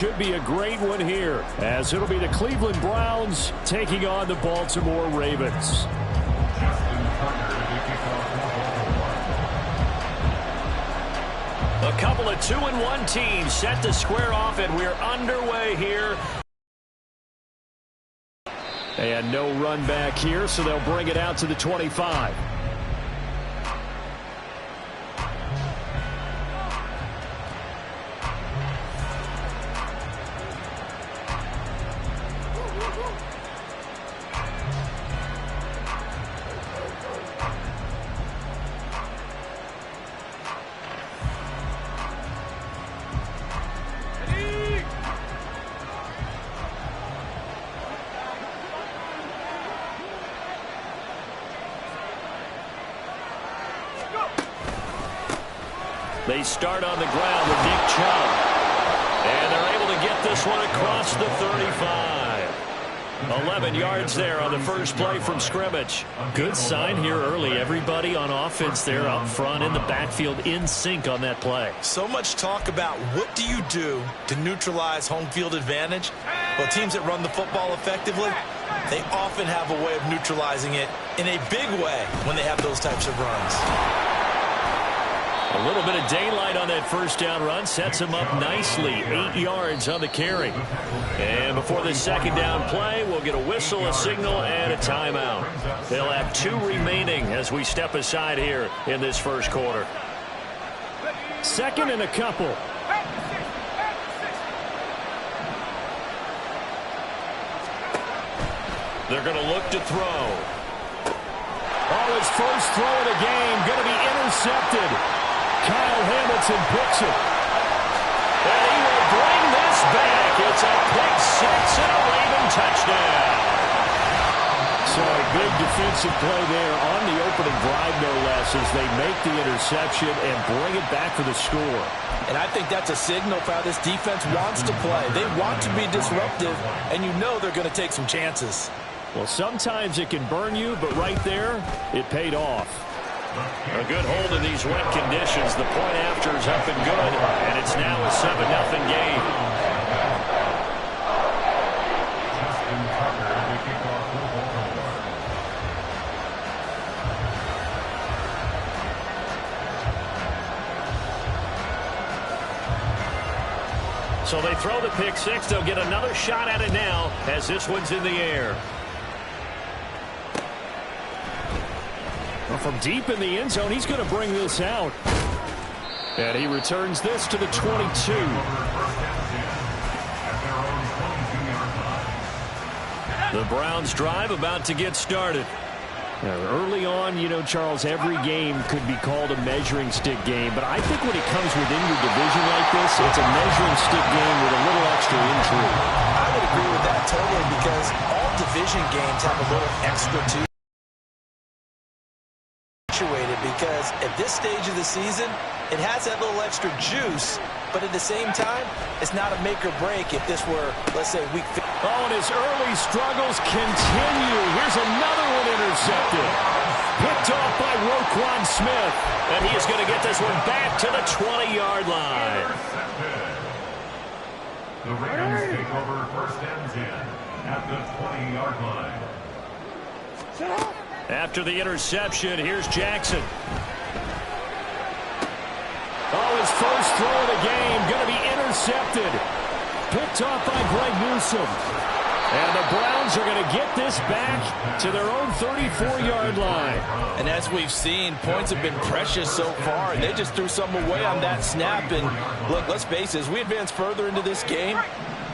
Should be a great one here, as it'll be the Cleveland Browns taking on the Baltimore Ravens. A couple of 2-1 teams set to square off, and we're underway here. And no run back here, so they'll bring it out to the 25. They start on the ground with Nick Chubb. And they're able to get this one across the 35. 11 yards there on the first play from scrimmage. Good sign here early. Everybody on offense there up front in the backfield in sync on that play. So much talk about what do you do to neutralize home field advantage? Well, teams that run the football effectively, they often have a way of neutralizing it in a big way when they have those types of runs. A little bit of daylight on that first down run sets him up nicely. 8 yards on the carry. And before the second down play, we'll get a whistle, a signal, and a timeout. They'll have 2 remaining as we step aside here in this first quarter. Second and a couple. They're going to look to throw. Oh, his first throw of the game going to be intercepted. Kyle Hamilton picks it. And he will bring this back. It's a pick six and a Raven touchdown. So a big defensive play there on the opening drive, no less, as they make the interception and bring it back for the score. And I think that's a signal for how this defense wants to play. They want to be disruptive, and you know they're going to take some chances. Well, sometimes it can burn you, but right there, it paid off. A good hold in these wet conditions. The point after is up and good, and it's now a 7-0 game. So they throw the pick six. They'll get another shot at it now as this one's in the air. From deep in the end zone, he's going to bring this out. And he returns this to the 22. The Browns drive about to get started. Now, early on, you know, Charles, every game could be called a measuring stick game. But I think when it comes within your division like this, it's a measuring stick game with a little extra intrigue. I would agree with that totally, because all division games have a little extra to because at this stage of the season, it has that little extra juice, but at the same time, it's not a make or break if this were, let's say, week 5. Oh, and his early struggles continue. Here's another one intercepted. Picked off by Roquan Smith, and he is going to get this one back to the 20-yard line. The Ravens take over first and 10 at the 20-yard line. After the interception, here's Jackson. Oh, his first throw of the game going to be intercepted. Picked off by Greg Newsome. And the Browns are going to get this back to their own 34-yard line. And as we've seen, points have been precious so far, and they just threw some away on that snap. And look, let's face it, as we advance further into this game,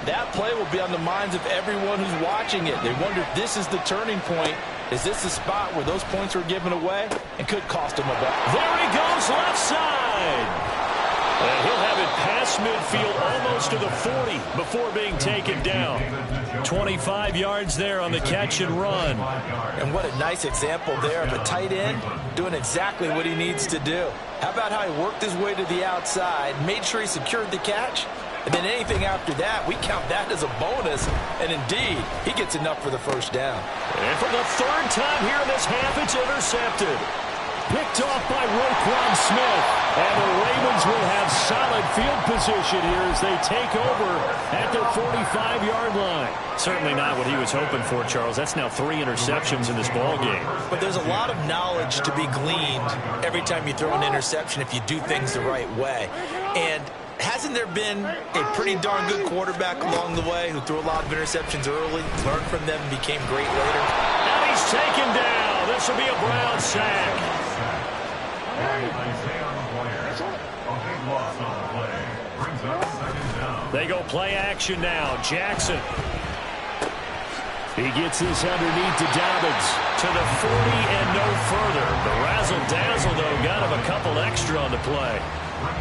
that play will be on the minds of everyone who's watching it. They wonder if this is the turning point. Is this the spot where those points were given away and could cost him a bet? There he goes, left side. And he'll have it past midfield almost to the 40 before being taken down. 25 yards there on the catch and run. And what a nice example there of a tight end doing exactly what he needs to do. How about how he worked his way to the outside, made sure he secured the catch, and then anything after that, we count that as a bonus. And indeed, he gets enough for the first down. And for the third time here in this half, it's intercepted. picked off by Roquan Smith. And the Ravens will have solid field position here as they take over at their 45-yard line. Certainly not what he was hoping for, Charles. That's now 3 interceptions in this ball game. But there's a lot of knowledge to be gleaned every time you throw an interception if you do things the right way. And hasn't there been a pretty darn good quarterback along the way who threw a lot of interceptions early, learned from them, and became great later? Now he's taken down. This will be a Brown sack. They go play action now. Jackson. He gets this underneath to Dobbins. To the 40 and no further. The razzle-dazzle, though, got him a couple extra on the play.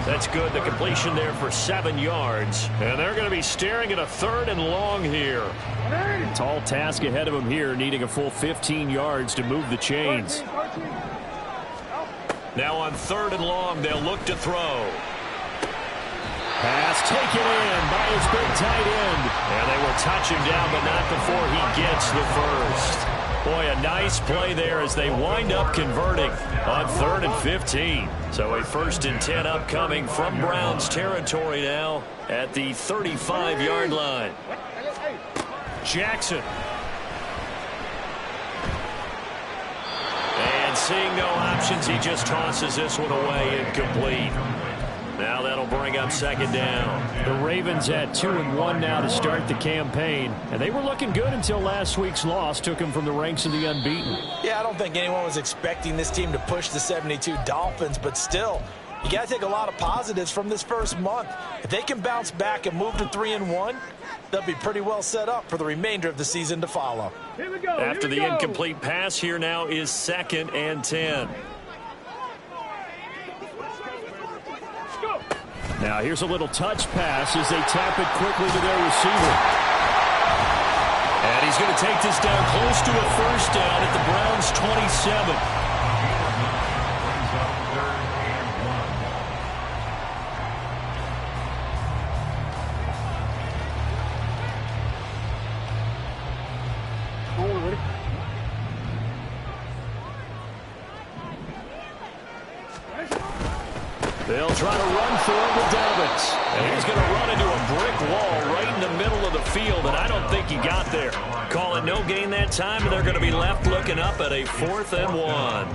That's good. The completion there for 7 yards. And they're going to be staring at a 3rd and long here. Tall task ahead of them here, needing a full 15 yards to move the chains. Now on 3rd and long, they'll look to throw. Pass taken in by his big tight end. And they will touch him down, but not before he gets the first. Boy, a nice play there as they wind up converting on 3rd and 15. So a 1st and 10 upcoming from Browns territory now at the 35-yard line. Jackson. And seeing no options, he just tosses this one away incomplete. Now that'll bring up 2nd down. The Ravens at 2-1 now to start the campaign. And they were looking good until last week's loss took them from the ranks of the unbeaten. Yeah, I don't think anyone was expecting this team to push the 72 Dolphins, but still, you got to take a lot of positives from this first month. If they can bounce back and move to 3-1, they'll be pretty well set up for the remainder of the season to follow. After the incomplete pass, here now is 2nd and 10. Now here's a little touch pass as they tap it quickly to their receiver. And he's going to take this down close to a 1st down at the Browns' 27. They'll try to run for it with Dobbins. And he's going to run into a brick wall right in the middle of the field, and I don't think he got there. Call it no gain that time, and they're going to be left looking up at a 4th and 1.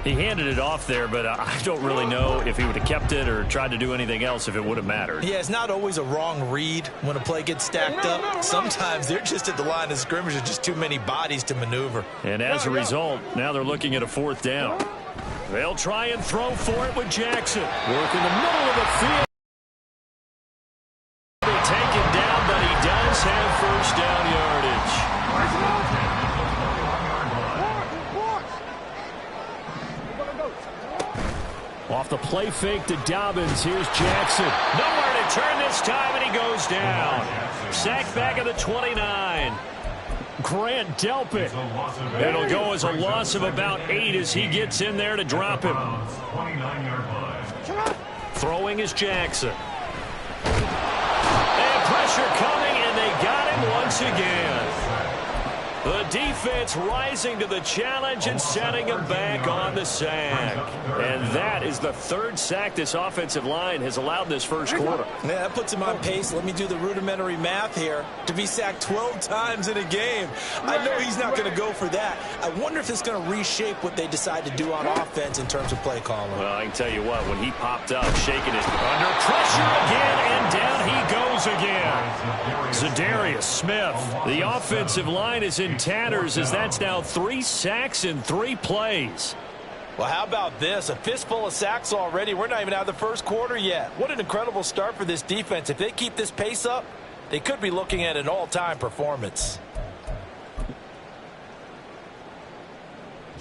He handed it off there, but I don't really know if he would have kept it or tried to do anything else if it would have mattered. Yeah, it's not always a wrong read when a play gets stacked up. Sometimes they're just at the line of scrimmage with just too many bodies to maneuver. And as a result, now they're looking at a 4th down. They'll try and throw for it with Jackson. Work in the middle of the field. Taken down, but he does have 1st down yardage. Off the play fake to Dobbins. Here's Jackson. Nowhere to turn this time, and he goes down. Sacked back at the 29. Grant Delpit. It'll go as a loss of about 8 as he gets in there to drop him. Throwing is Jackson. And pressure coming, and they got him once again. The defense rising to the challenge and setting him back on the sack. And that is the 3rd sack this offensive line has allowed this first quarter. Yeah, that puts him on pace. Let me do the rudimentary math here. To be sacked 12 times in a game. I know he's not going to go for that. I wonder if it's going to reshape what they decide to do on offense in terms of play calling. Well, I can tell you what, when he popped up, shaking it under pressure again, and down he goes again. Za'Darius Smith. The offensive line is in tatters as that's now 3 sacks in 3 plays. Well, how about this? A fistful of sacks already. We're not even out of the first quarter yet. What an incredible start for this defense. If they keep this pace up, they could be looking at an all-time performance.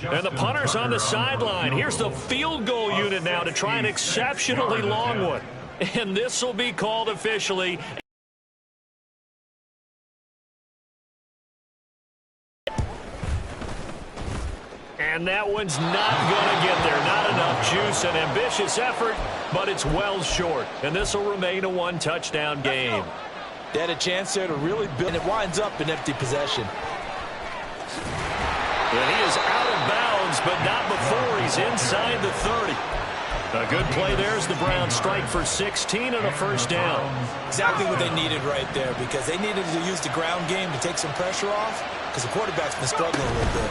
And the punter's on the sideline. Here's the field goal unit now to try an exceptionally long one. And this will be called officially. And that one's not going to get there. Not enough juice. An ambitious effort, but it's well short. And this will remain a 1-touchdown game. They had a chance there to really build, and it winds up an empty possession. And he is out of bounds yards, but not before he's inside the 30. A good play there as the Browns strike for 16 and a first down. Exactly what they needed right there, because they needed to use the ground game to take some pressure off, because the quarterback's been struggling a little bit.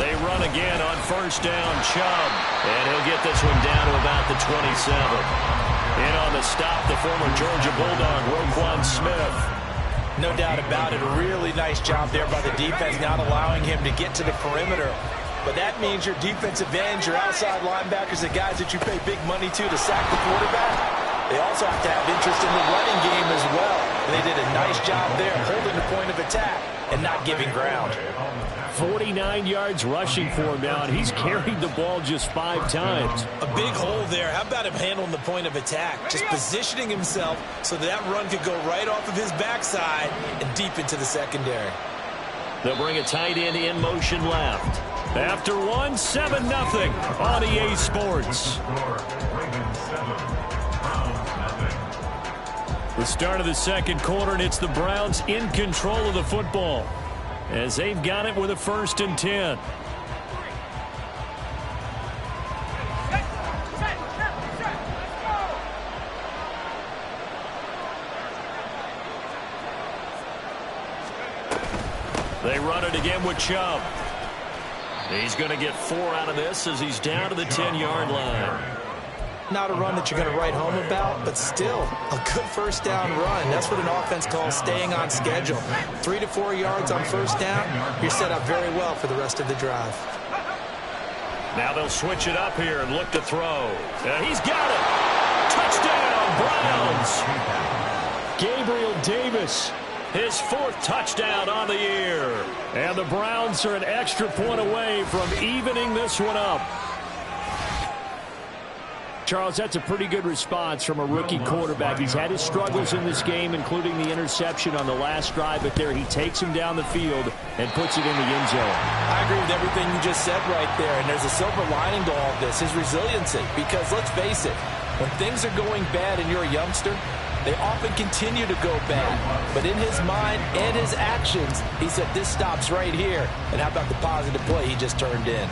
They run again on first down, Chubb, and he'll get this one down to about the 27. In on the stop, the former Georgia Bulldog, Roquan Smith. No doubt about it. A really nice job there by the defense, not allowing him to get to the perimeter. But that means your defensive ends, your outside linebackers, the guys that you pay big money to sack the quarterback, they also have to have interest in the running game as well. And they did a nice job there, holding the point of attack and not giving ground. 49 yards rushing for him now, and he's carried the ball just 5 times. A big hole there. How about him handling the point of attack? Just positioning himself so that run could go right off of his backside and deep into the secondary. They'll bring a tight end in motion left. After 1, 7-0 on EA Sports. The start of the second quarter, and it's the Browns in control of the football as they've got it with a 1st and 10. They run it again with Chubb. He's going to get 4 out of this as he's down to the 10-yard line. Not a run that you're going to write home about, but still a good first down run. That's what an offense calls staying on schedule. 3 to 4 yards on first down, you're set up very well for the rest of the drive. Now they'll switch it up here and look to throw. And he's got it. Touchdown, Browns. Gabriel Davis, his 4th touchdown on the year. And the Browns are an extra point away from evening this one up. Charles, that's a pretty good response from a rookie quarterback. He's had his struggles in this game, including the interception on the last drive, but there he takes him down the field and puts it in the end zone. I agree with everything you just said right there, and there's a silver lining to all of this, his resiliency, because let's face it, when things are going bad and you're a youngster, they often continue to go bad. But in his mind and his actions, he said, this stops right here. And how about the positive play he just turned in?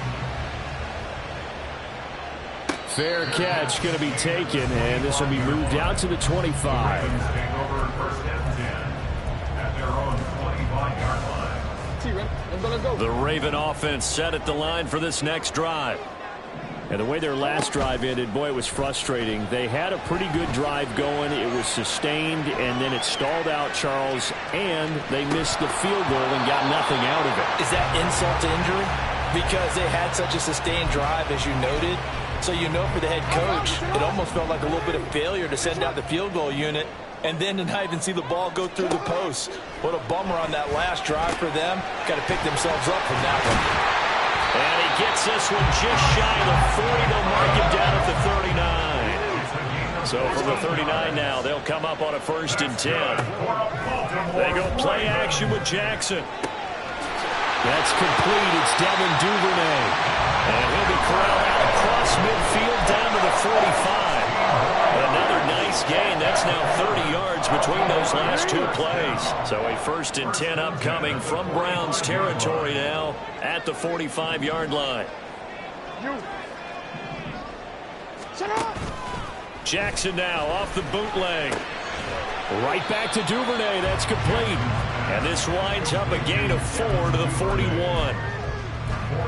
Fair catch going to be taken, and this will be moved out to the 25. The Raven offense set at the line for this next drive. And the way their last drive ended, boy, it was frustrating. They had a pretty good drive going. It was sustained, and then it stalled out, Charles, and they missed the field goal and got nothing out of it. Is that insult to injury? Because they had such a sustained drive, as you noted. So you know for the head coach, it almost felt like a little bit of failure to send out the field goal unit and then to not even see the ball go through the post. What a bummer on that last drive for them. Got to pick themselves up from that one. And he gets this one just shy of the 40. They'll mark him down at the 39. So from the 39 now, they'll come up on a 1st and 10. They go play action with Jackson. That's complete. It's Devin Duvernay. And he'll be corralled out across midfield down to the 45. Another nice gain. That's now 30 yards between those last 2 plays. So a 1st and 10 upcoming from Browns territory now at the 45-yard line. Jackson now off the bootleg. Right back to Duvernay. That's complete. And this winds up a gain of 4 to the 41.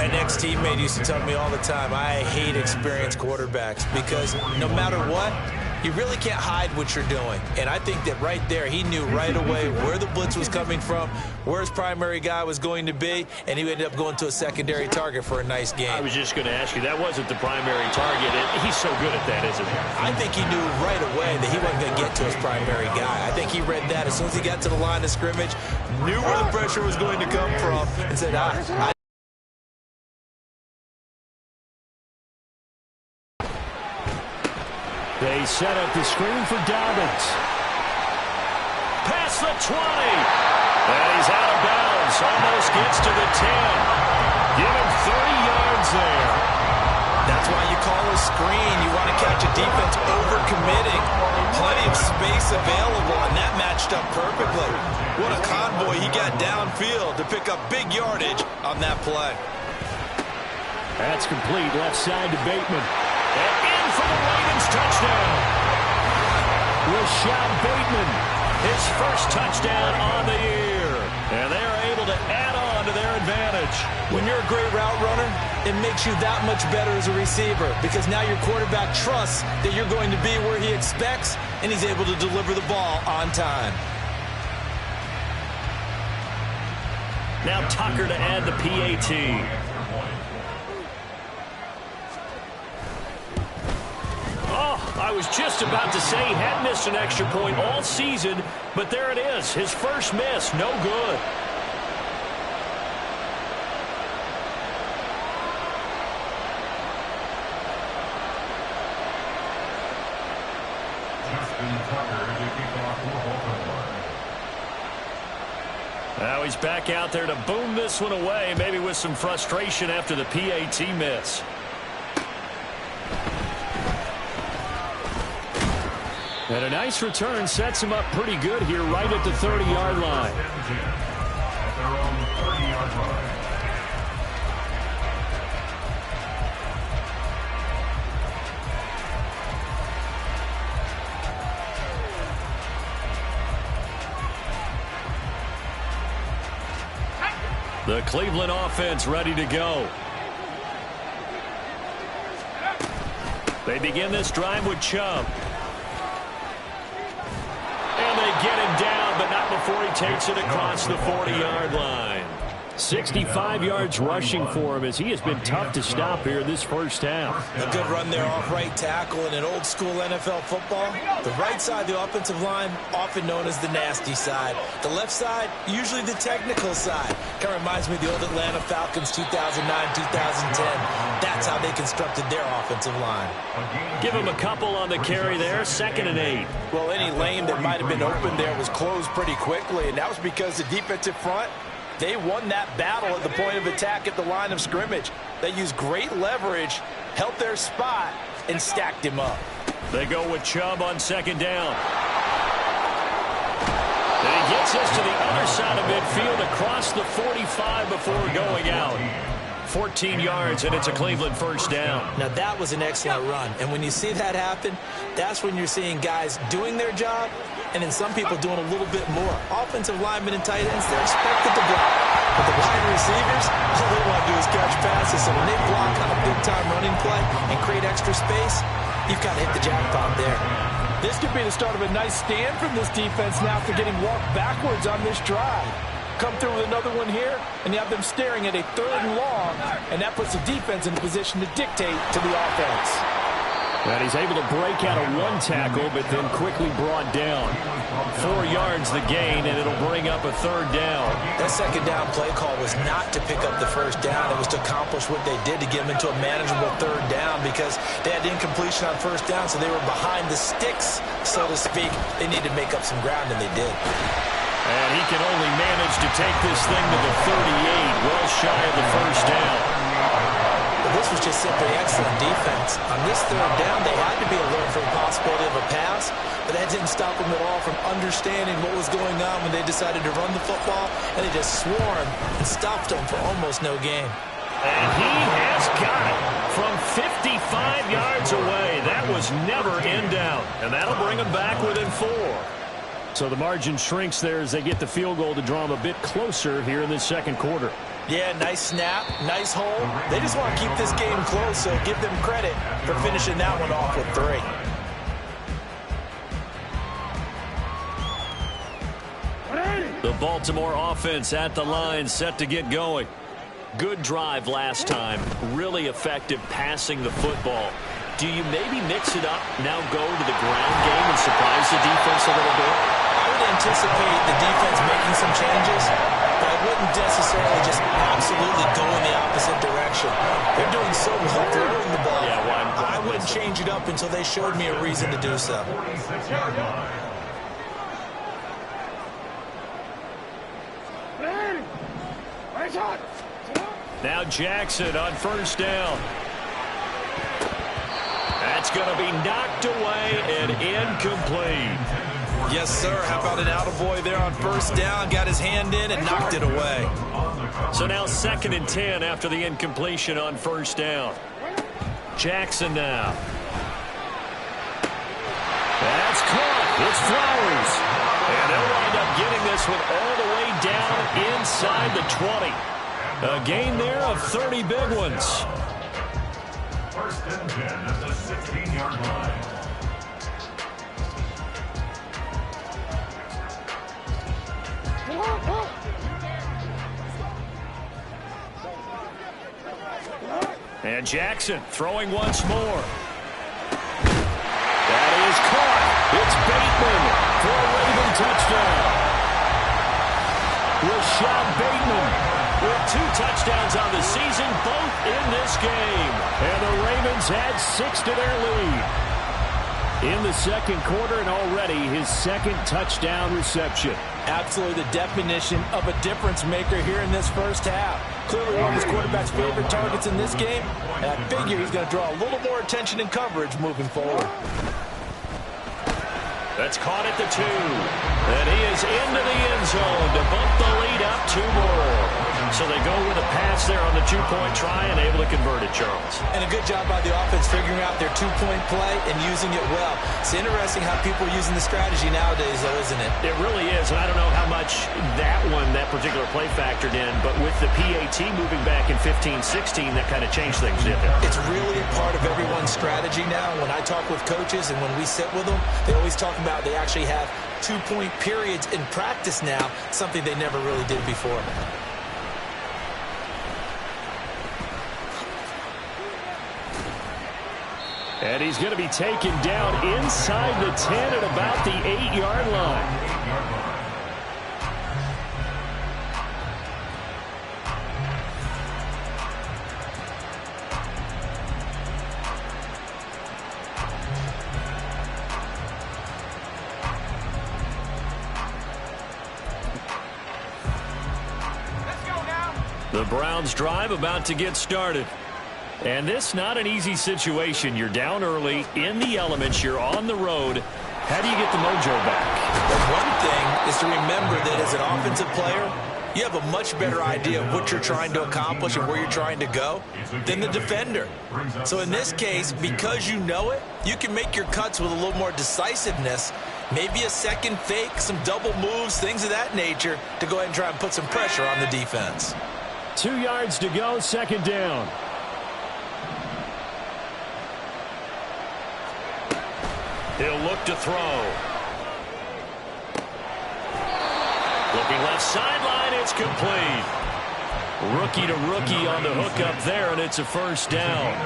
An ex-teammate used to tell me all the time, I hate experienced quarterbacks because no matter what, you really can't hide what you're doing. And I think that right there, he knew right away where the blitz was coming from, where his primary guy was going to be, and he ended up going to a secondary target for a nice game. I was just going to ask you, that wasn't the primary target. He's so good at that, isn't he? I think he knew right away that he wasn't going to get to his primary guy. I think he read that as soon as he got to the line of scrimmage, knew where the pressure was going to come from, and said, They set up the screen for Dobbins. Past the 20. And he's out of bounds. Almost gets to the 10. Give him 30 yards there. That's why you call a screen. You want to catch a defense over-committing. Plenty of space available, and that matched up perfectly. What a convoy he got downfield to pick up big yardage on that play. That's complete left side to Bateman. And in for the Ravens touchdown. Rashad Bateman, his first touchdown on the year. And they're able to add on to their advantage. When you're a great route runner, it makes you that much better as a receiver because now your quarterback trusts that you're going to be where he expects, and he's able to deliver the ball on time. Now Tucker to add the PAT. Oh, I was just about to say he hadn't missed an extra point all season, but there it is. His first miss, no good. Now he's back out there to boom this one away, maybe with some frustration after the PAT miss. And a nice return sets him up pretty good here right at the 30-yard line. At their own 30-yard line. The Cleveland offense ready to go. They begin this drive with Chubb. And they get him down, but not before he takes it across the 40-yard line. 65 yards rushing for him as he has been tough to stop here this first half. A good run there off right tackle in an old school NFL football. The right side of the offensive line, often known as the nasty side. The left side, usually the technical side. Kind of reminds me of the old Atlanta Falcons 2009, 2010. That's how they constructed their offensive line. Give him a couple on the carry there, 2nd and 8. Well, any lane that might have been open there was closed pretty quickly, and that was because the defensive front, they won that battle at the point of attack at the line of scrimmage. They used great leverage, held their spot, and stacked him up. They go with Chubb on 2nd down. And he gets us to the other side of midfield across the 45 before going out. 14 yards, and it's a Cleveland first down. Now, that was an excellent run. And when you see that happen, that's when you're seeing guys doing their job, and then some people doing a little bit more. Offensive linemen and tight ends, they're expected to block. But the wide receivers, all they want to do is catch passes. So when they block on a big-time running play and create extra space, you've got to hit the jackpot there. This could be the start of a nice stand from this defense now after getting walked backwards on this drive. Come through with another one here, and you have them staring at a 3rd and long, and that puts the defense in a position to dictate to the offense. And he's able to break out of one tackle, but then quickly brought down. 4 yards the gain, and it'll bring up a 3rd down. That 2nd down play call was not to pick up the 1st down. It was to accomplish what they did to get them into a manageable 3rd down because they had incompletion on 1st down, so they were behind the sticks, so to speak. They needed to make up some ground, and they did. And he can only manage to take this thing to the 38, well shy of the 1st down. But this was just simply excellent defense. On this 3rd down, they had to be alert for the possibility of a pass, but that didn't stop them at all from understanding what was going on when they decided to run the football, and they just swarmed and stopped them for almost no gain. And he has got it from 55 yards away. That was never in doubt, and that'll bring them back within 4. So the margin shrinks there as they get the field goal to draw them a bit closer here in this 2nd quarter. Yeah, nice snap, nice hold. They just want to keep this game close, so give them credit for finishing that one off with 3. The Baltimore offense at the line, set to get going. Good drive last time. Really effective passing the football. Do you maybe mix it up, now go to the ground game and surprise the defense a little bit? I would anticipate the defense making some changes, but I wouldn't necessarily just absolutely go in the opposite direction. They're doing so well throwing the ball. Yeah, why I wouldn't change it up until they showed me a reason to do so. Now Jackson on 1st down. That's going to be knocked away and incomplete. Yes, sir. How about an attaboy there on first down? Got his hand in and knocked it away. So now 2nd and 10 after the incompletion on first down. Jackson now. That's caught. It's Flowers. And they'll wind up getting this one all the way down inside the 20. A gain there of 30 big ones. 1st and 10 at the 16-yard line. And Jackson throwing once more. That is caught. It's Bateman for a Raven touchdown. Rashad Bateman with 2 touchdowns on the season, both in this game. And the Ravens add 6 to their lead. In the 2nd quarter, and already his 2nd touchdown reception. Absolutely the definition of a difference maker here in this first half. Clearly one of his quarterback's favorite targets in this game, and I figure he's going to draw a little more attention and coverage moving forward. That's caught at the 2. And he is into the end zone to bump the lead up 2 more. So they go with a pass there on the 2-point try and able to convert it, Charles. And a good job by the offense figuring out their 2-point play and using it well. It's interesting how people are using the strategy nowadays, though, isn't it? It really is, and I don't know how much that particular play factored in, but with the PAT moving back in 15-16, that kind of changed things, didn't it? It's really a part of everyone's strategy now. When I talk with coaches and when we sit with them, they always talk about they actually have 2-point periods in practice now, something they never really did before. And he's going to be taken down inside the 10 at about the 8-yard line. The Browns drive about to get started. And this not an easy situation. You're down early, in the elements, you're on the road. How do you get the mojo back? Well, one thing is to remember that as an offensive player, you have a much better idea of what you're trying to accomplish and where you're trying to go than the defender. So in this case, because you know it, you can make your cuts with a little more decisiveness, maybe a second fake, some double moves, things of that nature, to go ahead and try and put some pressure on the defense. 2 yards to go, 2nd down. He'll look to throw. Looking left sideline, it's complete. Rookie to rookie on the hookup there, and it's a 1st down.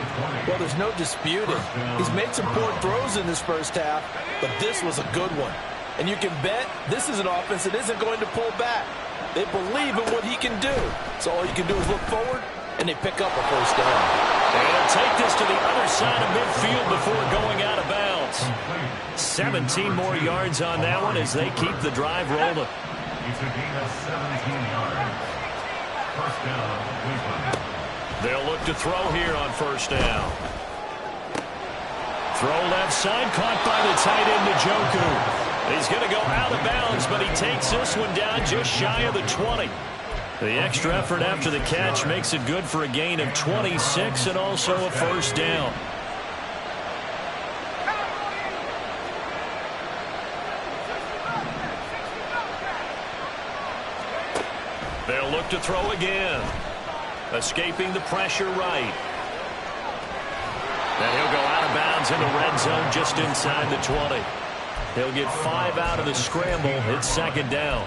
Well, there's no disputing. He's made some poor throws in this first half, but this was a good one. And you can bet this is an offense that isn't going to pull back. They believe in what he can do. So all you can do is look forward, and they pick up a 1st down. And they'll take this to the other side of midfield before going out of bounds. 17 more yards on that one as they keep the drive rolling. It's a gain of 17 yards. 1st down, Cleveland. They'll look to throw here on 1st down. Throw left side, caught by the tight end Njoku. He's going to go out of bounds, but he takes this one down just shy of the 20. The extra effort after the catch makes it good for a gain of 26 and also a 1st down. They'll look to throw again. Escaping the pressure right. And he'll go out of bounds in the red zone just inside the 20. He'll get 5 out of the scramble. It's 2nd down.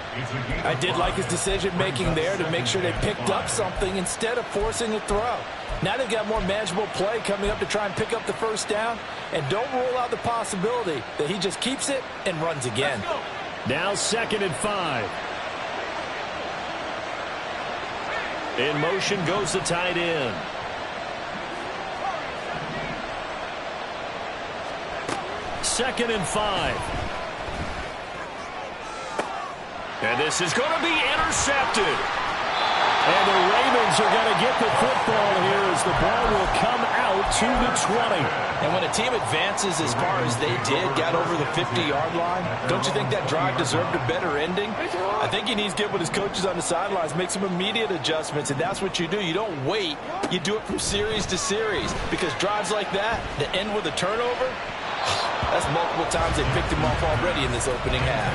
I did like his decision-making there to make sure they picked up something instead of forcing a throw. Now they've got more manageable play coming up to try and pick up the 1st down. And don't rule out the possibility that he just keeps it and runs again. Now 2nd and 5. In motion goes the tight end. Second and 5. And this is going to be intercepted. And the Ravens are going to get the football here as the ball will come out to the 20. And when a team advances as far as they did, got over the 50-yard line, don't you think that drive deserved a better ending? I think he needs to get with his coaches on the sidelines, make some immediate adjustments, and that's what you do. You don't wait. You do it from series to series, because drives like that end with a turnover, that's multiple times they picked him off already in this opening half.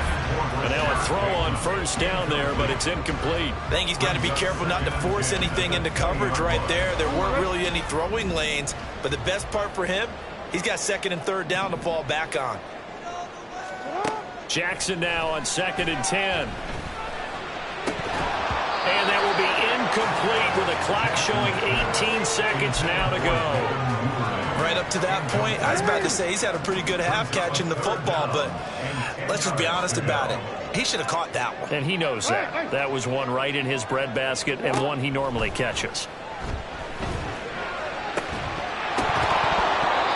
And now a throw on first down there, but it's incomplete. I think he's got to be careful not to force anything into coverage right there. There weren't really any throwing lanes, but the best part for him, he's got second and third down to fall back on. Jackson now on 2nd and 10. And that will be incomplete with the clock showing 18 seconds now to go. Right up to that point, I was about to say he's had a pretty good half catching the football, but let's just be honest about it. He should have caught that one. And he knows that. That was one right in his breadbasket and one he normally catches.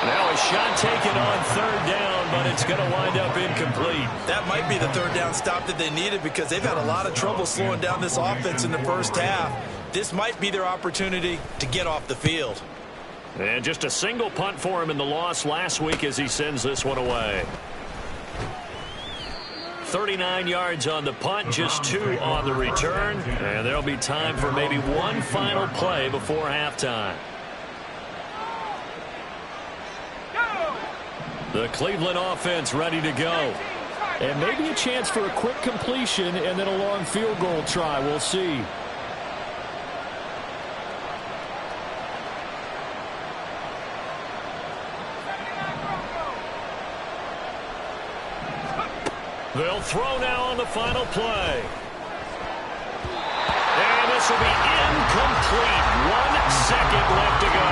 Now a shot taken on third down, but it's going to wind up incomplete. That might be the third down stop that they needed, because they've had a lot of trouble slowing down this offense in the first half. This might be their opportunity to get off the field. And just a single punt for him in the loss last week as he sends this one away. 39 yards on the punt, just 2 on the return. And there'll be time for maybe one final play before halftime. The Cleveland offense ready to go. And maybe a chance for a quick completion and then a long field goal try. We'll see. They'll throw now on the final play. And this will be incomplete. 1 second left to go.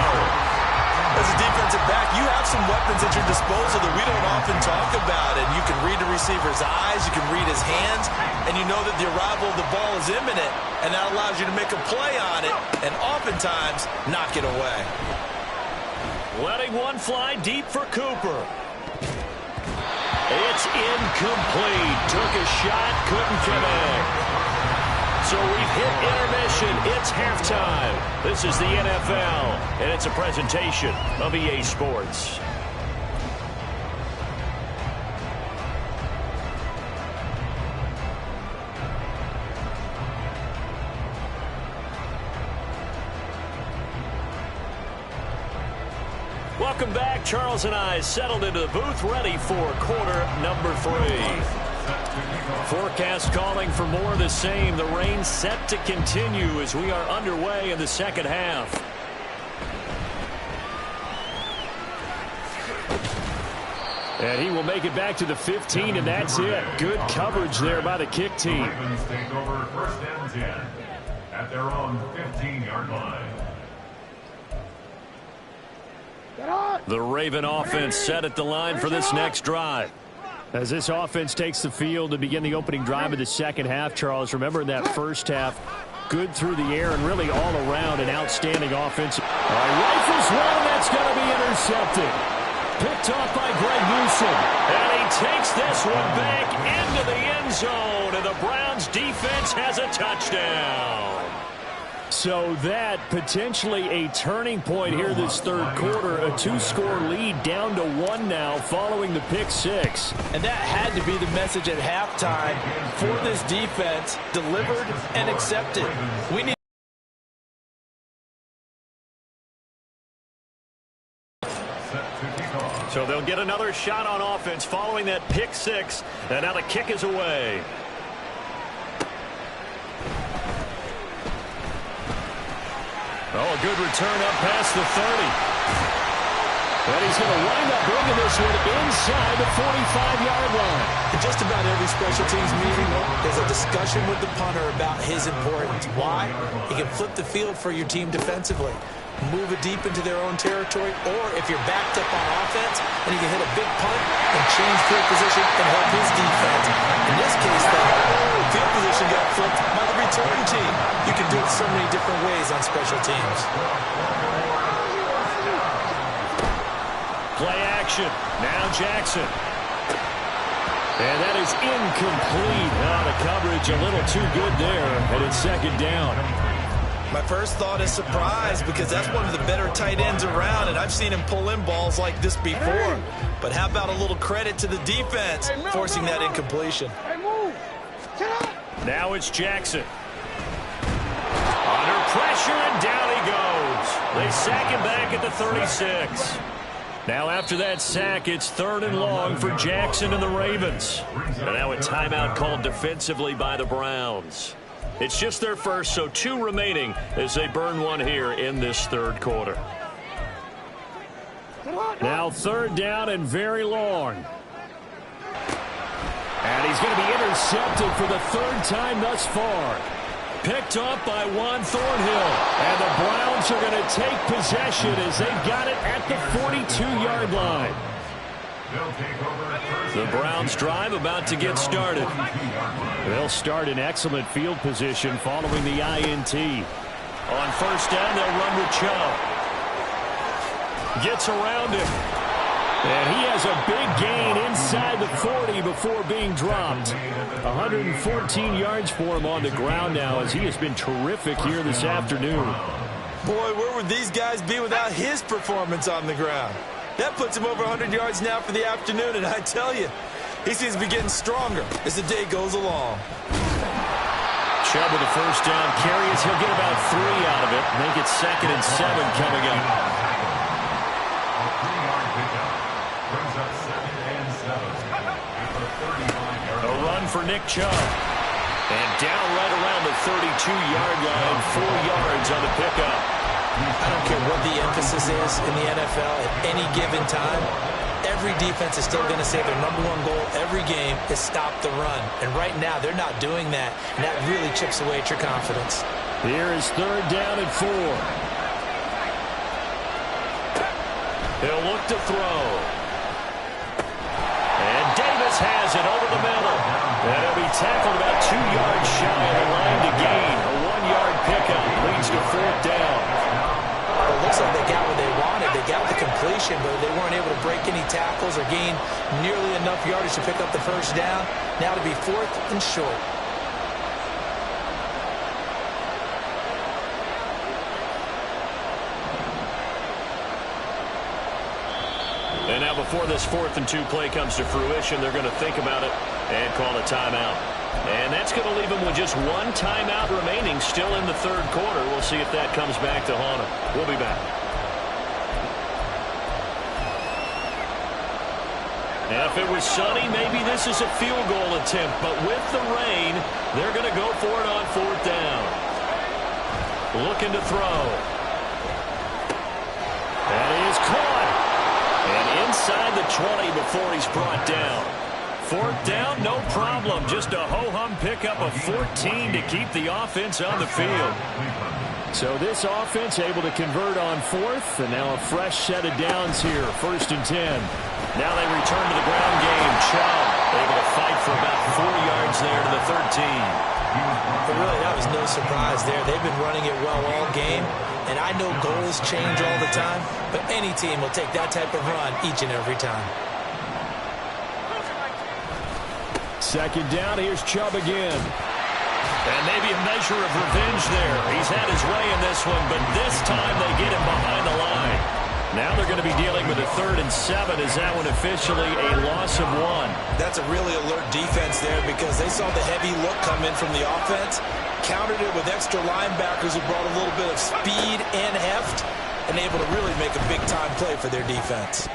As a defensive back, you have some weapons at your disposal that we don't often talk about. And you can read the receiver's eyes, you can read his hands, and you know that the arrival of the ball is imminent, and that allows you to make a play on it and oftentimes knock it away. Letting one fly deep for Cooper. It's incomplete. Took a shot, couldn't connect. So we've hit intermission. It's halftime. This is the NFL, and it's a presentation of EA Sports. Welcome back. Charles and I settled into the booth, ready for quarter number 3. Forecast calling for more of the same. The rain set to continue as we are underway in the second half. And he will make it back to the 15, and that's it. Good coverage there by the kick team. Ravens take over 1st and 10 at their own 15-yard line. The Raven offense set at the line for this next drive. As this offense takes the field to begin the opening drive of the second half, Charles, remember in that first half, good through the air and really all around an outstanding offense. Rifles one, that's going to be intercepted. Picked off by Greg Newsom. And he takes this one back into the end zone, and the Browns defense has a touchdown. So that potentially a turning point here this third quarter. A 2-score lead down to 1 now following the pick 6. And that had to be the message at halftime for this defense. Delivered and accepted. We need. So they'll get another shot on offense following that pick 6. And now the kick is away. Oh, a good return up past the 30. And he's going to wind up bringing this one inside the 45-yard line. In just about every special teams meeting, there's a discussion with the punter about his importance. Why? He can flip the field for your team defensively, move it deep into their own territory, or if you're backed up on offense, and he can hit a big punt and change field position and help his defense. In this case, though, field position got flipped by the return team. You can do it so many different ways on special teams. Play action. Now Jackson. And that is incomplete. Oh, the coverage a little too good there, and it's second down. My first thought is surprise because that's one of the better tight ends around, and I've seen him pull in balls like this before. But how about a little credit to the defense forcing that incompletion? Now it's Jackson. Under pressure, and down he goes. They sack him back at the 36. Now after that sack, it's 3rd and long for Jackson and the Ravens. And now a timeout called defensively by the Browns. It's just their first, so 2 remaining as they burn one here in this 3rd quarter. Now 3rd down and very long. And he's going to be intercepted for the 3rd time thus far. Picked up by Juan Thornhill. And the Browns are going to take possession as they've got it at the 42-yard line. The Browns drive about to get started. They'll start in excellent field position following the INT. On 1st down, they'll run with Chubb. Gets around him. And he has a big gain inside the 40 before being dropped. 114 yards for him on the ground now as he has been terrific here this afternoon. Boy, where would these guys be without his performance on the ground? That puts him over 100 yards now for the afternoon, and I tell you, he seems to be getting stronger as the day goes along. Chubb with the 1st down carries. He'll get about 3 out of it. Make it 2nd and 7 coming up. A run for Nick Chubb. And down right around the 32-yard line, 4 yards on the pickup. I don't care what the emphasis is in the NFL at any given time. Every defense is still going to say their #1 goal every game is stop the run. And right now, they're not doing that, and that really chips away at your confidence. Here is 3rd down and 4. He'll look to throw. And Davis has it over the middle. And he'll be tackled about 2 yards shy of the line to gain. A 1-yard pickup leads to 4th down. Well, it looks like they got what they wanted. They got the completion, but they weren't able to break any tackles or gain nearly enough yardage to pick up the 1st down. Now to be 4th and short. And now before this 4th and 2 play comes to fruition, they're going to think about it and call a timeout. And that's going to leave them with just 1 timeout remaining still in the 3rd quarter. We'll see if that comes back to haunt them. We'll be back. Now, if it was sunny, maybe this is a field goal attempt. But with the rain, they're going to go for it on 4th down. Looking to throw. That is caught. And inside the 20 before he's brought down. 4th down, no problem. Just a ho-hum pickup of 14 to keep the offense on the field. So this offense able to convert on 4th, and now a fresh set of downs here. 1st and 10. Now they return to the ground game. Chubb able to fight for about 4 yards there to the 13. But really, that was no surprise there. They've been running it well all game, and I know goals change all the time, but any team will take that type of run each and every time. 2nd down, here's Chubb again. And maybe a measure of revenge there. He's had his way in this one, but this time they get him behind the line. Now they're going to be dealing with a 3rd and 7. Is that one officially a loss of 1? That's a really alert defense there because they saw the heavy look come in from the offense, countered it with extra linebackers who brought a little bit of speed and heft, and able to really make a big-time play for their defense.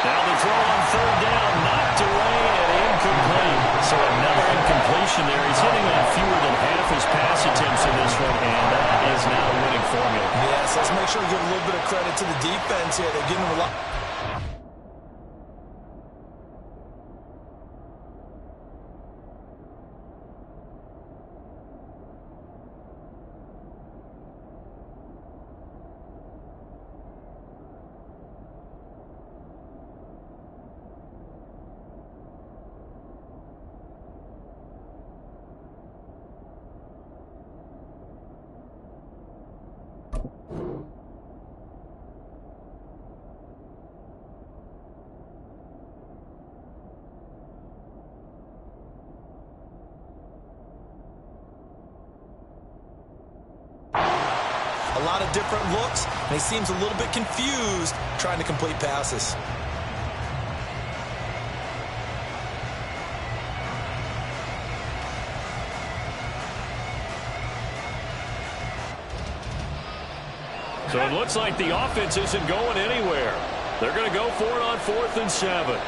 Now the throw on 3rd down, knocked away and incomplete. So another incompletion there. He's hitting on fewer than half his pass attempts in this one, and that is not a winning formula. Yes, let's make sure we give a little bit of credit to the defense here. They're giving them a lot. A lot of different looks, and he seems a little bit confused trying to complete passes. So it looks like the offense isn't going anywhere. They're going to go for it on 4th and 7.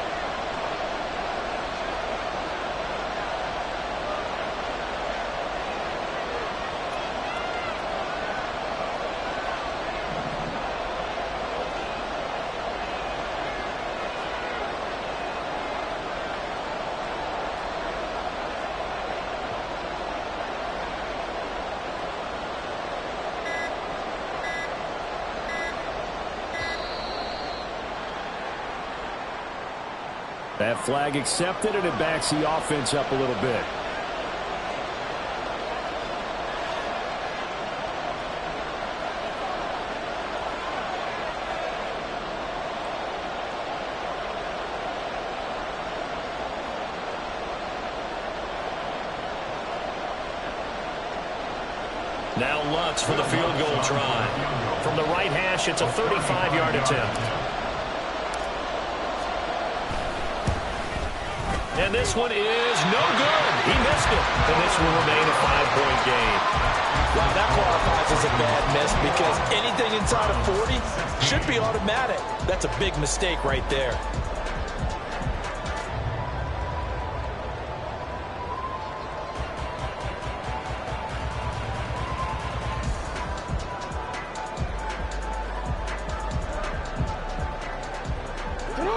That flag accepted, and it backs the offense up a little bit. Now Lutz for the field goal try. From the right hash, it's a 35-yard attempt. And this one is no good. He missed it. And this will remain a 5-point game. Wow, that qualifies as a bad miss because anything inside of 40 should be automatic. That's a big mistake right there.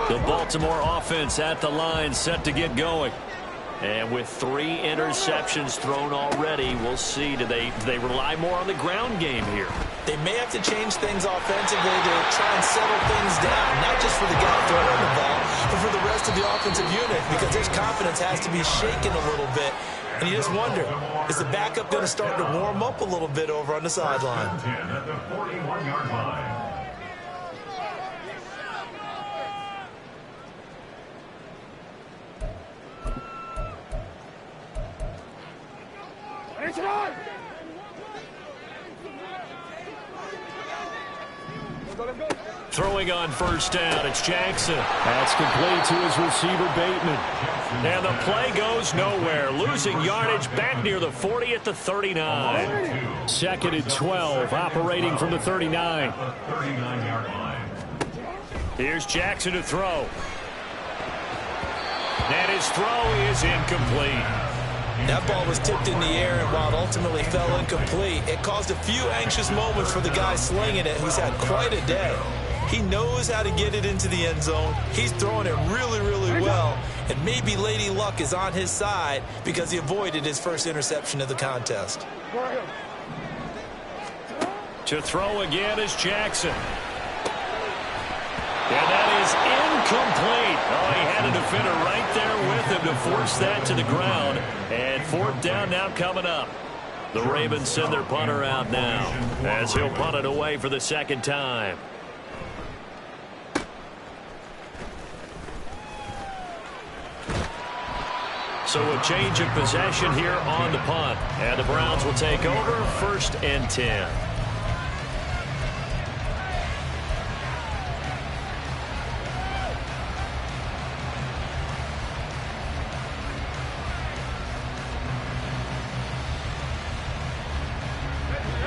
The Baltimore offense at the line, set to get going. And with 3 interceptions thrown already, we'll see. Do they rely more on the ground game here? They may have to change things offensively to try and settle things down, not just for the guy throwing the ball, but for the rest of the offensive unit, because his confidence has to be shaken a little bit. And you just wonder, is the backup going to start to warm up a little bit over on the sideline? At the 41-yard line. Throwing on first down, it's Jackson. That's complete to his receiver, Bateman. And the play goes nowhere. Losing yardage back near the 40 at the 39. 2nd and 12, operating from the 39. 39-yard line. Here's Jackson to throw. And his throw is incomplete. That ball was tipped in the air, and while it ultimately fell incomplete, it caused a few anxious moments for the guy slinging it, who's had quite a day. He knows how to get it into the end zone. He's throwing it really, really well, and maybe Lady Luck is on his side because he avoided his first interception of the contest. To throw again is Jackson. And that is incomplete. Oh, he had a defender right there with him to force that to the ground. And 4th down now coming up. The Ravens send their punter out now as he'll punt it away for the 2nd time. So a change of possession here on the punt. And the Browns will take over 1st and 10.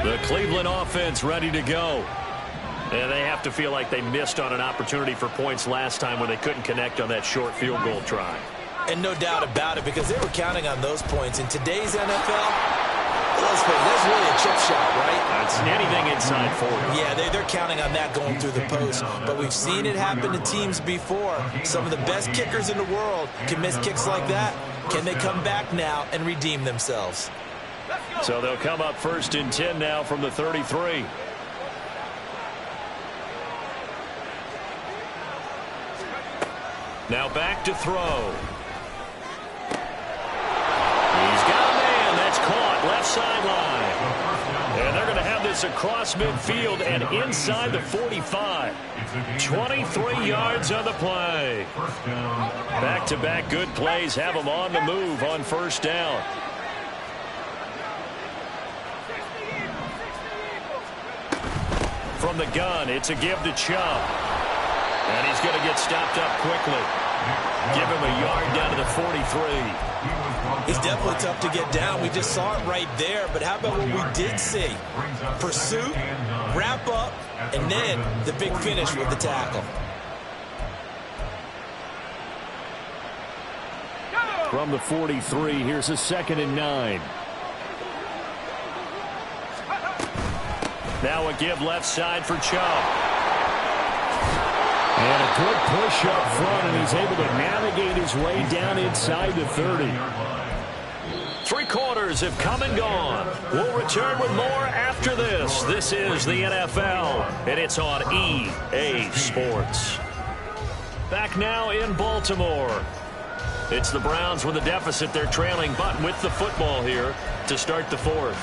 The Cleveland offense ready to go. And they have to feel like they missed on an opportunity for points last time when they couldn't connect on that short field goal try. And no doubt about it, because they were counting on those points. In today's NFL, let's face it, that's really a chip shot, right? That's anything inside 40. Yeah, they're counting on that going through the post. But we've seen it happen to teams before. Some of the best kickers in the world can miss kicks like that. Can they come back now and redeem themselves? So they'll come up 1st and 10 now from the 33. Now back to throw. He's got a man. That's caught. Left sideline. And they're going to have this across midfield and inside the 45. 23 yards on the play. Back-to-back good plays have them on the move on 1st down. from the gun. It's a give to Chubb. And he's going to get stopped up quickly. Give him a yard down to the 43. It's definitely tough to get down. We just saw it right there. But how about what we did see? Pursuit, wrap up, and then the big finish with the tackle. From the 43, here's a 2nd and 9. Now a give left side for Chubb. And a good push up front, and he's able to navigate his way down inside the 30. 3 quarters have come and gone. We'll return with more after this. This is the NFL, and it's on EA Sports. Back now in Baltimore. It's the Browns with a deficit. They're trailing, but with the football here to start the 4th.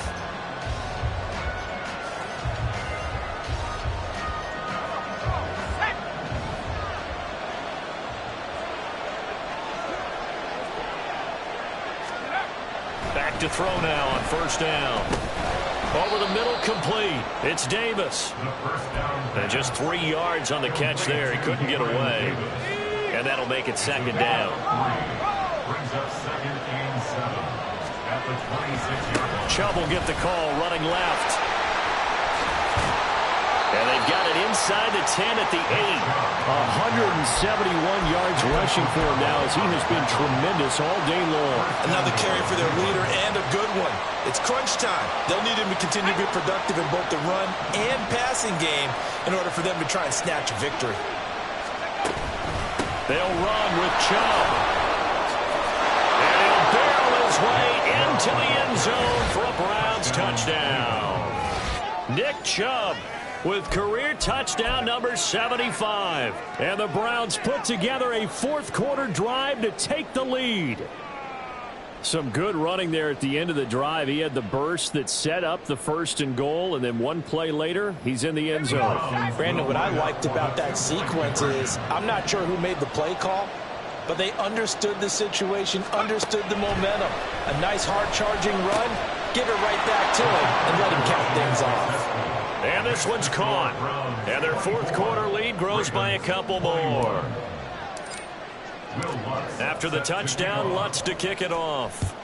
Back to throw now on 1st down. Over the middle, complete. It's Davis. And just 3 yards on the catch there. He couldn't get away. And that'll make it 2nd down. Brings up 2nd and 7 at the 26-yard line. Chubb will get the call, running left. And they've got it inside the 10 at the 8. 171 yards rushing for him now, as he has been tremendous all day long. Another carry for their leader, and a good one. It's crunch time. They'll need him to continue to be productive in both the run and passing game in order for them to try and snatch a victory. They'll run with Chubb. And he'll barrel his way into the end zone for a Browns touchdown. Nick Chubb with career touchdown number 75. And the Browns put together a 4th quarter drive to take the lead. Some good running there at the end of the drive. He had the burst that set up the 1st and goal, and then 1 play later, he's in the end zone. Brandon, what I liked about that sequence is I'm not sure who made the play call, but they understood the situation, understood the momentum. A nice hard-charging run, give it right back to him, and let him count things off. And this one's caught. And their 4th quarter lead grows by a couple more. After the touchdown, Lutz to kick it off.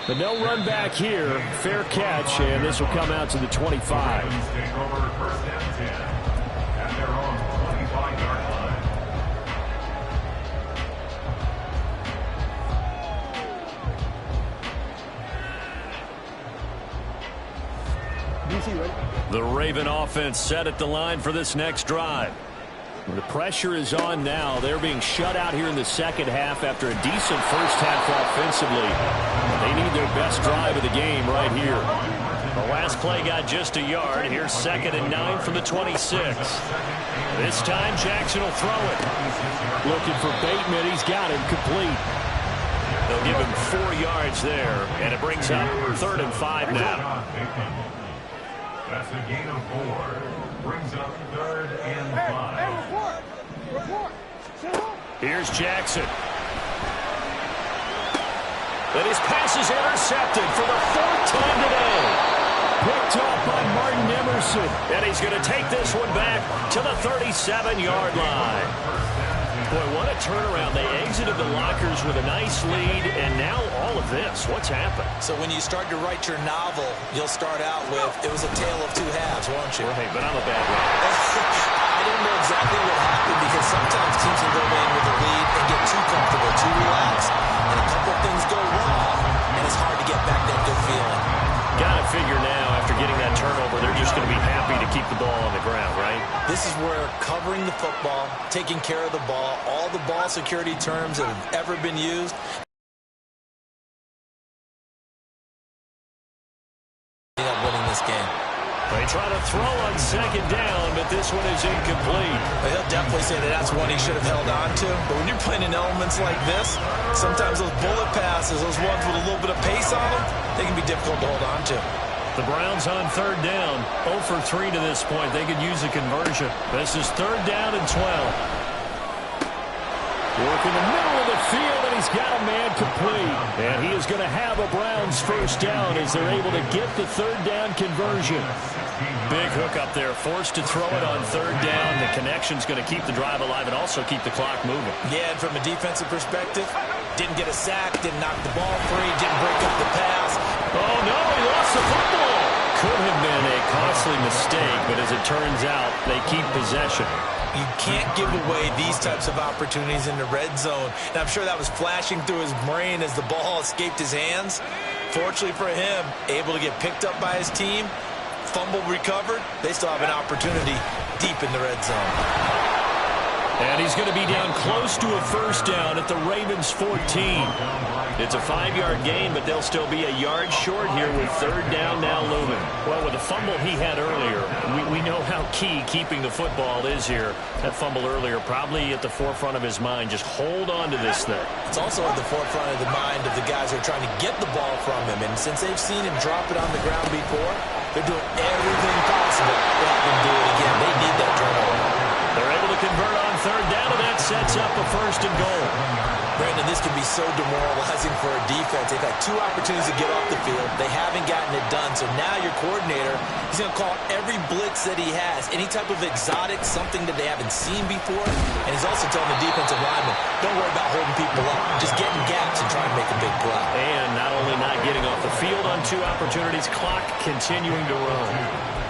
But no run back here. Fair catch, and this will come out to the 25. Take over 1st and 10 at their own 25-yard line. The Raven offense set at the line for this next drive. The pressure is on now. They're being shut out here in the 2nd half after a decent 1st half offensively. They need their best drive of the game right here. The last play got just a yard. Here's 2nd and 9 from the 26. This time Jackson will throw it. Looking for Bateman. He's got him complete. They'll give him 4 yards there, and it brings up 3rd and 5 now. That's a gain of 4. Brings up 3rd and 5. Here's Jackson. And his pass is intercepted for the 4th time today. Picked off by Martin Emerson. And he's going to take this one back to the 37-yard line. Boy, what a turnaround. They exited the lockers with a nice lead, and now all of this. What's happened? So when you start to write your novel, you'll start out with, it was a tale of 2 halves, won't you? Right, but I'm a bad writer. I don't know exactly what happened, because sometimes teams can go in with a lead and get too comfortable, too relaxed, and a couple of things go wrong, and it's hard to get back that good feeling. Got to figure now, after getting that turnover, they're just going to be happy to keep the ball on the ground, right? This is where covering the football, taking care of the ball, all the ball security terms that have ever been used. Ended up winning this game. They try to throw on 2nd down, but this one is incomplete. He'll definitely say that that's one he should have held on to. But when you're playing in elements like this, sometimes those bullet passes, those ones with a little bit of pace on them, they can be difficult to hold on to. The Browns on 3rd down, 0 for 3 to this point. They could use a conversion. This is 3rd down and 12. Work in the middle of the field, and he's got a man complete. And he is going to have a Browns first down as they're able to get the third down conversion. Big hook up there, forced to throw it on third down. The connection's going to keep the drive alive and also keep the clock moving. Yeah, and from a defensive perspective, didn't get a sack, didn't knock the ball free, didn't break up the pass. Oh, no, he lost the football. Could have been a costly mistake, but as it turns out, they keep possession. You can't give away these types of opportunities in the red zone. And I'm sure that was flashing through his brain as the ball escaped his hands. Fortunately for him, able to get picked up by his team, fumble recovered. They still have an opportunity deep in the red zone. And he's going to be down close to a first down at the Ravens 14. It's a 5-yard gain, but they'll still be a yard short here with third down now looming. Well, with the fumble he had earlier, we know how key keeping the football is here. That fumble earlier probably at the forefront of his mind. Just hold on to this thing. It's also at the forefront of the mind of the guys who are trying to get the ball from him. And since they've seen him drop it on the ground before, they're doing everything possible to help him do it again. They need that turnover. They're able to convert on third down, and that sets up a first and goal. Brandon, this can be so demoralizing for a defense. They've had 2 opportunities to get off the field. They haven't gotten it done. So now your coordinator, he's going to call every blitz that he has, any type of exotic, something that they haven't seen before. And he's also telling the defensive lineman, don't worry about holding people up. Just get in gaps and try and make a big play. And not only not getting off the field on 2 opportunities, clock continuing to run.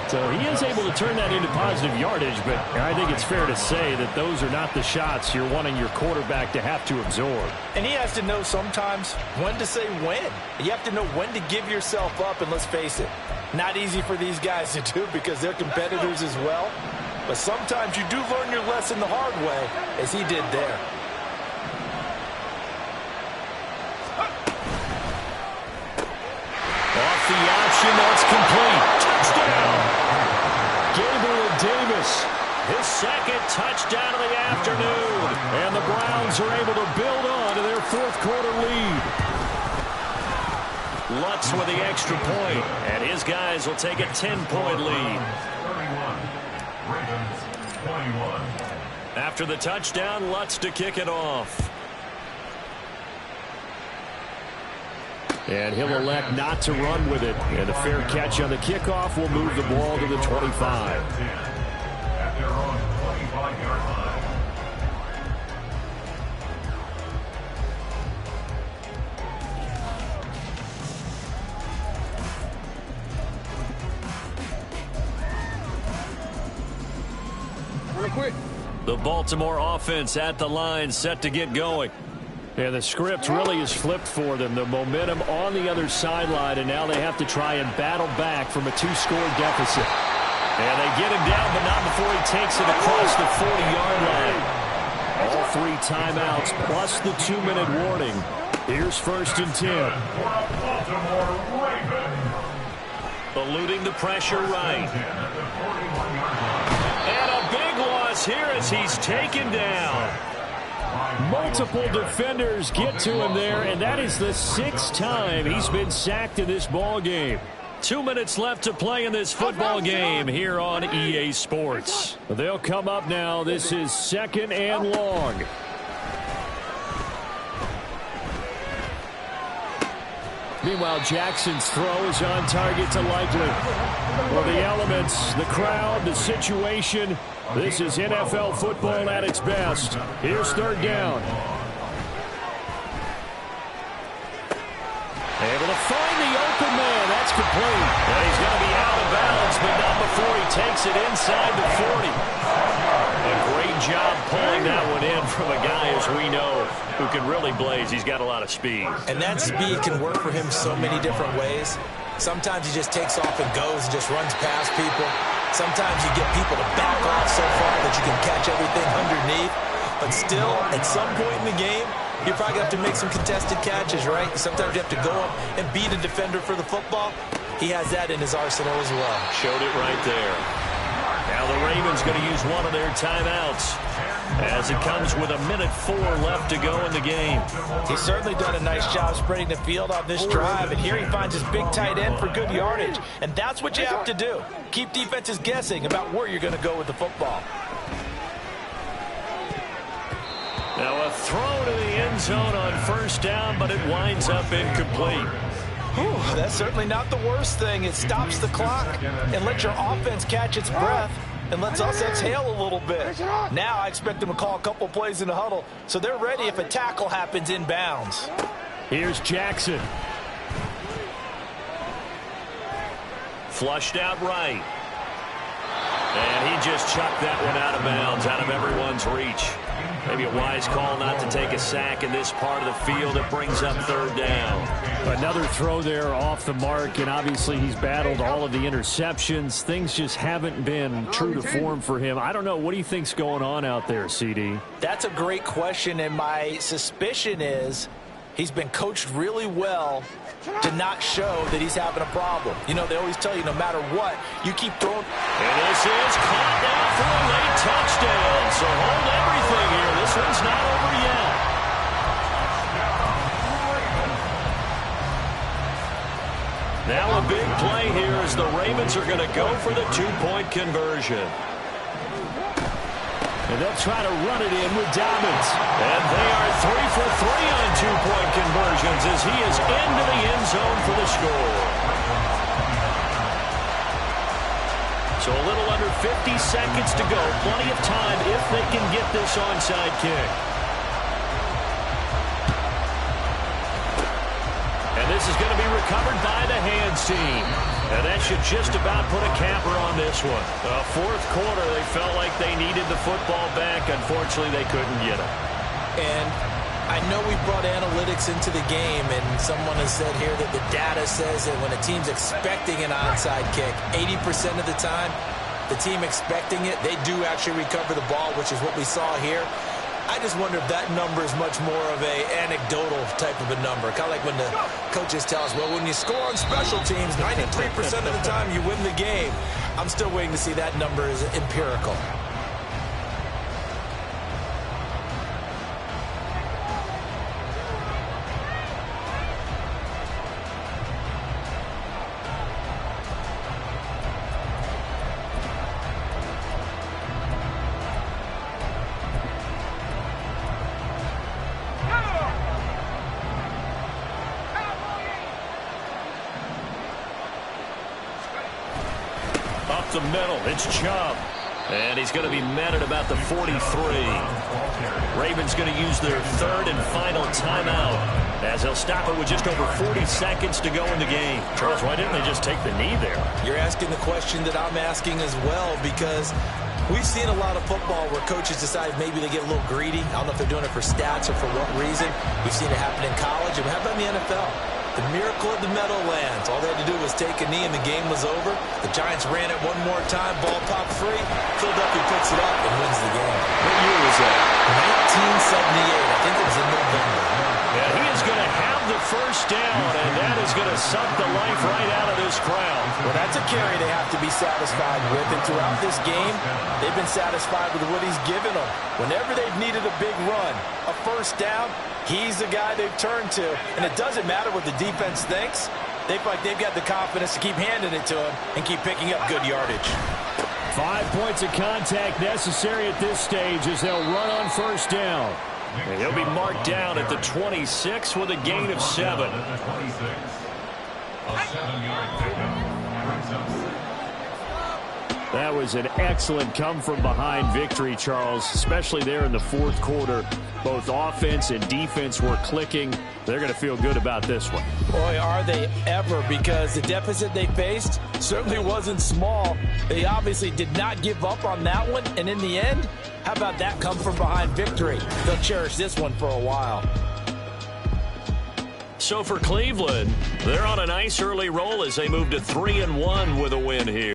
So he is able to turn that into positive yardage, but I think it's fair to say that those are not the shots you're wanting your quarterback to have to absorb. And he has to know sometimes when to say when. You have to know when to give yourself up, and let's face it, not easy for these guys to do because they're competitors as well. But sometimes you do learn your lesson the hard way, as he did there. Off the option, that's complete. Touchdown! Gabriel Davis, his second touchdown of the afternoon. And the Browns are able to build on to their fourth-quarter lead. Lutz with the extra point, and his guys will take a 10-point lead. 31. Ravens 21. After the touchdown, Lutz to kick it off. And he'll elect not to run with it. And a fair catch on the kickoff will move the ball to the 25. At their own 25-yard line. The Baltimore offense at the line, set to get going. And the script really is flipped for them. The momentum on the other sideline, and now they have to try and battle back from a 2-score deficit. And they get him down, but not before he takes it across the 40-yard line. All 3 timeouts plus the 2-minute warning. Here's first and 10. Baltimore Ravens. Eluding the pressure right. And a big loss here as he's taken down. Multiple defenders get to him there, and that is the 6th time he's been sacked in this ball game. 2 minutes left to play in this football game here on EA Sports. They'll come up now. This is 2nd and long. Meanwhile, Jackson's throw is on target to Likely. Well, the elements, the crowd, the situation, this is NFL football at its best. Here's third down. Able to find the open man. That's complete. And he's going to be out of bounds, but not before he takes it inside the 40. A great job pulling that one in from a guy, as we know, who can really blaze. He's got a lot of speed. And that speed can work for him so many different ways. Sometimes he just takes off and goes and just runs past people. Sometimes you get people to back off so far that you can catch everything underneath. But still, at some point in the game, you probably have to make some contested catches, right? Sometimes you have to go up and beat a defender for the football. He has that in his arsenal as well. Showed it right there. Now the Ravens going to use one of their timeouts as it comes with 1:04 left to go in the game. He's certainly done a nice job spreading the field on this drive, and here he finds his big tight end for good yardage. And that's what you have to do. Keep defenses guessing about where you're going to go with the football. Now a throw to the end zone on first down, but it winds up incomplete. Whew, that's certainly not the worst thing. It stops the clock and lets your offense catch its breath and lets us exhale a little bit. Now I expect them to call a couple plays in the huddle so they're ready if a tackle happens inbounds. Here's Jackson. Flushed out right. And he just chucked that one out of bounds, out of everyone's reach. Maybe a wise call not to take a sack in this part of the field. It brings up third down. Another throw there off the mark, and obviously he's battled all of the interceptions. Things just haven't been true to form for him. I don't know. What do you think's going on out there, CD? That's a great question, and my suspicion is he's been coached really well to not show that he's having a problem. You know, they always tell you no matter what, you keep throwing. And this is caught down for a late touchdown. So hold everything here. This one's not over yet. Now a big play here as the Ravens are going to go for the two-point conversion. And they'll try to run it in with Dobbins. And they are 3 for 3 on two-point conversions as he is into the end zone for the score. So a little under 50 seconds to go. Plenty of time if they can get this onside kick. And this is going to be recovered by the hands team. And that should just about put a capper on this one. Fourth quarter, they felt like they needed the football back. Unfortunately, they couldn't get it. And I know we brought analytics into the game, and someone has said here that the data says that when a team's expecting an onside kick, 80% of the time, the team expecting it, they do actually recover the ball, which is what we saw here. I just wonder if that number is much more of a anecdotal type of a number. Kind of like when the coaches tell us, well, when you score on special teams, 93% of the time you win the game. I'm still waiting to see that number is empirical. The middle, it's Chubb. And he's going to be met at about the 43. Ravens going to use their third and final timeout as they'll stop it with just over 40 seconds to go in the game. Charles, why didn't they just take the knee there? You're asking the question that I'm asking as well, because we've seen a lot of football where coaches decide maybe they get a little greedy. I don't know if they're doing it for stats or for what reason. We've seen it happen in college, and how about in the NFL? The miracle of the Meadowlands. All they had to do was take a knee and the game was over. The Giants ran it one more time. Ball popped free. Philadelphia picks it up and wins the game. What year was that? 1978. I think it was in November. Yeah, he is going to have the first down, and that is going to suck the life right out of this crowd. Well, that's a carry they have to be satisfied with. And throughout this game, they've been satisfied with what he's given them. Whenever they've needed a big run, a first down, he's the guy they've turned to. And it doesn't matter what the defense thinks. They feel like they've got the confidence to keep handing it to him and keep picking up good yardage. 5 points of contact necessary at this stage as they'll run on first down. And he'll be marked down at the 26 with a gain of 7. That was an excellent come-from-behind victory, Charles, especially there in the fourth quarter. Both offense and defense were clicking. They're going to feel good about this one. Boy, are they ever, because the deficit they faced certainly wasn't small. They obviously did not give up on that one, and in the end, how about that come-from-behind victory? They'll cherish this one for a while. So for Cleveland, they're on a nice early roll as they move to 3-1 with a win here.